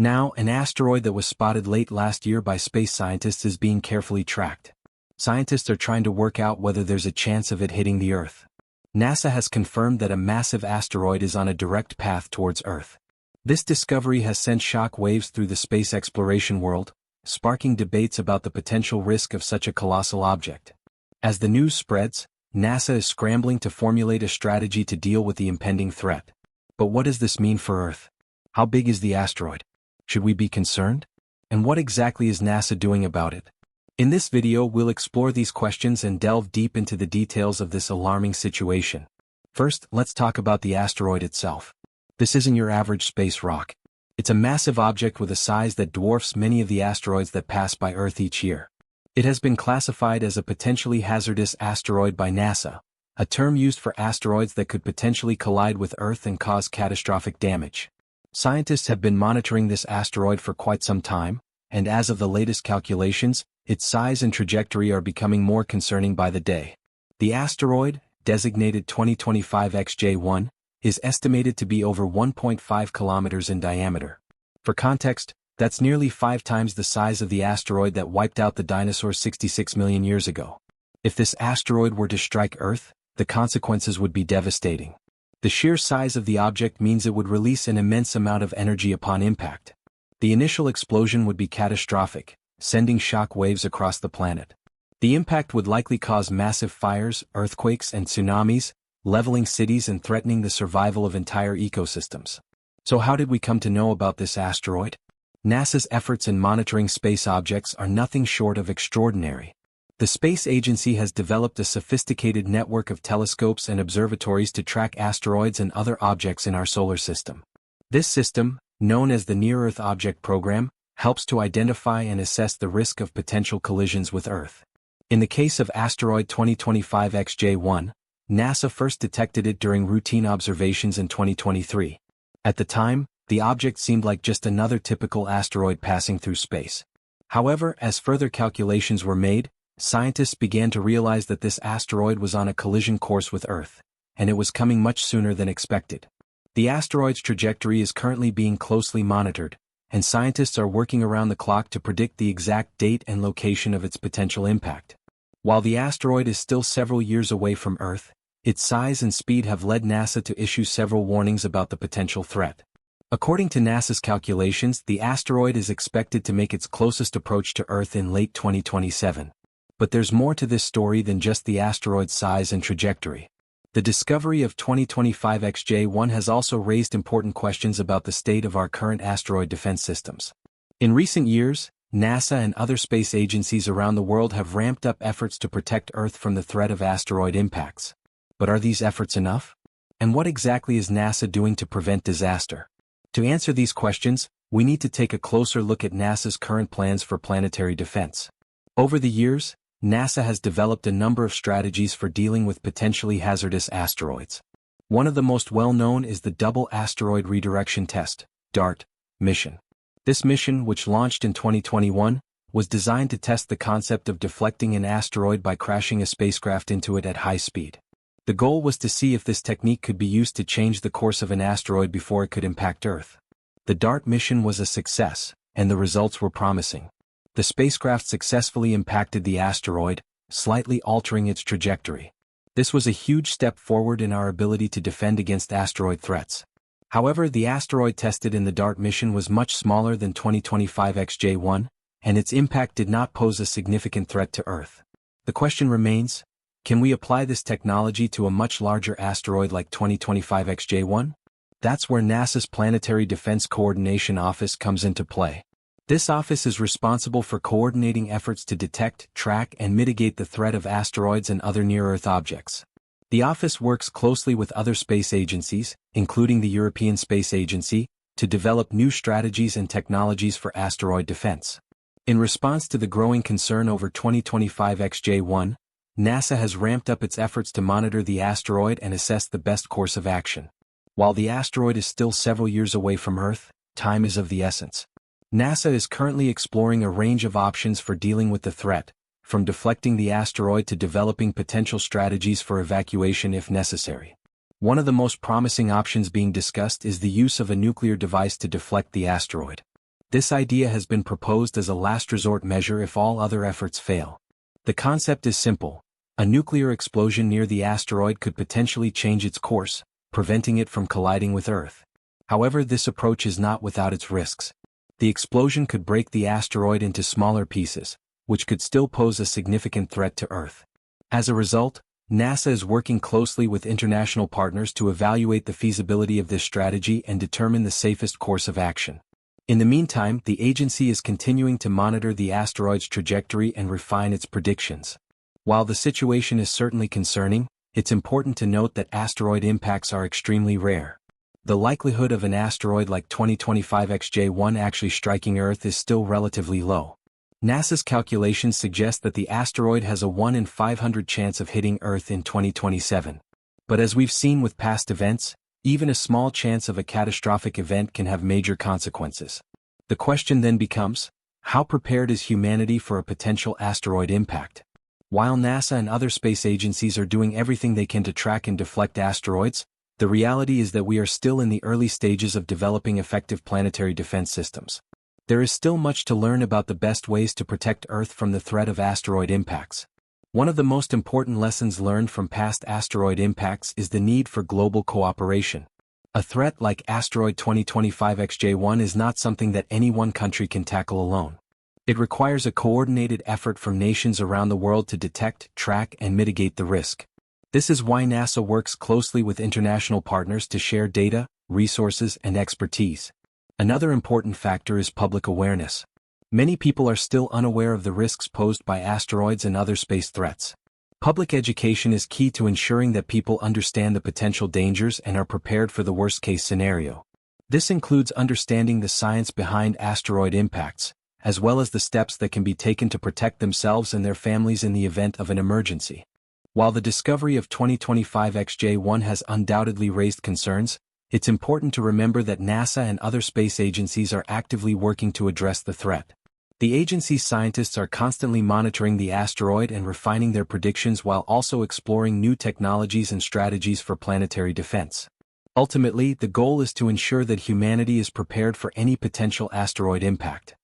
Now, an asteroid that was spotted late last year by space scientists is being carefully tracked. Scientists are trying to work out whether there's a chance of it hitting the Earth. NASA has confirmed that a massive asteroid is on a direct path towards Earth. This discovery has sent shock waves through the space exploration world, sparking debates about the potential risk of such a colossal object. As the news spreads, NASA is scrambling to formulate a strategy to deal with the impending threat. But what does this mean for Earth? How big is the asteroid? Should we be concerned? And what exactly is NASA doing about it? In this video we'll explore these questions and delve deep into the details of this alarming situation. First, let's talk about the asteroid itself. This isn't your average space rock. It's a massive object with a size that dwarfs many of the asteroids that pass by Earth each year. It has been classified as a potentially hazardous asteroid by NASA, a term used for asteroids that could potentially collide with Earth and cause catastrophic damage. Scientists have been monitoring this asteroid for quite some time, and as of the latest calculations, its size and trajectory are becoming more concerning by the day. The asteroid, designated 2025 XJ1, is estimated to be over 1.5 kilometers in diameter. For context, that's nearly 5 times the size of the asteroid that wiped out the dinosaurs 66 million years ago. If this asteroid were to strike Earth, the consequences would be devastating. The sheer size of the object means it would release an immense amount of energy upon impact. The initial explosion would be catastrophic, sending shock waves across the planet. The impact would likely cause massive fires, earthquakes, and tsunamis, leveling cities and threatening the survival of entire ecosystems. So how did we come to know about this asteroid? NASA's efforts in monitoring space objects are nothing short of extraordinary. The space agency has developed a sophisticated network of telescopes and observatories to track asteroids and other objects in our solar system. This system, known as the Near-Earth Object Program, helps to identify and assess the risk of potential collisions with Earth. In the case of asteroid 2025 XJ1, NASA first detected it during routine observations in 2023. At the time, the object seemed like just another typical asteroid passing through space. However, as further calculations were made, scientists began to realize that this asteroid was on a collision course with Earth, and it was coming much sooner than expected. The asteroid's trajectory is currently being closely monitored, and scientists are working around the clock to predict the exact date and location of its potential impact. While the asteroid is still several years away from Earth, its size and speed have led NASA to issue several warnings about the potential threat. According to NASA's calculations, the asteroid is expected to make its closest approach to Earth in late 2027. But there's more to this story than just the asteroid's size and trajectory. The discovery of 2025 XJ1 has also raised important questions about the state of our current asteroid defense systems. In recent years, NASA and other space agencies around the world have ramped up efforts to protect Earth from the threat of asteroid impacts. But are these efforts enough? And what exactly is NASA doing to prevent disaster? To answer these questions, we need to take a closer look at NASA's current plans for planetary defense. Over the years, NASA has developed a number of strategies for dealing with potentially hazardous asteroids. One of the most well-known is the Double Asteroid Redirection Test, DART, mission. This mission, which launched in 2021, was designed to test the concept of deflecting an asteroid by crashing a spacecraft into it at high speed. The goal was to see if this technique could be used to change the course of an asteroid before it could impact Earth. The DART mission was a success, and the results were promising. The spacecraft successfully impacted the asteroid, slightly altering its trajectory. This was a huge step forward in our ability to defend against asteroid threats. However, the asteroid tested in the DART mission was much smaller than 2025 XJ1, and its impact did not pose a significant threat to Earth. The question remains, can we apply this technology to a much larger asteroid like 2025 XJ1? That's where NASA's Planetary Defense Coordination Office comes into play. This office is responsible for coordinating efforts to detect, track, and mitigate the threat of asteroids and other near-Earth objects. The office works closely with other space agencies, including the European Space Agency, to develop new strategies and technologies for asteroid defense. In response to the growing concern over 2025 XJ1, NASA has ramped up its efforts to monitor the asteroid and assess the best course of action. While the asteroid is still several years away from Earth, time is of the essence. NASA is currently exploring a range of options for dealing with the threat, from deflecting the asteroid to developing potential strategies for evacuation if necessary. One of the most promising options being discussed is the use of a nuclear device to deflect the asteroid. This idea has been proposed as a last resort measure if all other efforts fail. The concept is simple. A nuclear explosion near the asteroid could potentially change its course, preventing it from colliding with Earth. However, this approach is not without its risks. The explosion could break the asteroid into smaller pieces, which could still pose a significant threat to Earth. As a result, NASA is working closely with international partners to evaluate the feasibility of this strategy and determine the safest course of action. In the meantime, the agency is continuing to monitor the asteroid's trajectory and refine its predictions. While the situation is certainly concerning, it's important to note that asteroid impacts are extremely rare. The likelihood of an asteroid like 2025 XJ1 actually striking Earth is still relatively low. NASA's calculations suggest that the asteroid has a 1 in 500 chance of hitting Earth in 2027. But as we've seen with past events, even a small chance of a catastrophic event can have major consequences. The question then becomes, how prepared is humanity for a potential asteroid impact? While NASA and other space agencies are doing everything they can to track and deflect asteroids, the reality is that we are still in the early stages of developing effective planetary defense systems. There is still much to learn about the best ways to protect Earth from the threat of asteroid impacts. One of the most important lessons learned from past asteroid impacts is the need for global cooperation. A threat like Asteroid 2025 XJ1 is not something that any one country can tackle alone. It requires a coordinated effort from nations around the world to detect, track, and mitigate the risk. This is why NASA works closely with international partners to share data, resources, and expertise. Another important factor is public awareness. Many people are still unaware of the risks posed by asteroids and other space threats. Public education is key to ensuring that people understand the potential dangers and are prepared for the worst-case scenario. This includes understanding the science behind asteroid impacts, as well as the steps that can be taken to protect themselves and their families in the event of an emergency. While the discovery of 2025 XJ1 has undoubtedly raised concerns, it's important to remember that NASA and other space agencies are actively working to address the threat. The agency's scientists are constantly monitoring the asteroid and refining their predictions while also exploring new technologies and strategies for planetary defense. Ultimately, the goal is to ensure that humanity is prepared for any potential asteroid impact.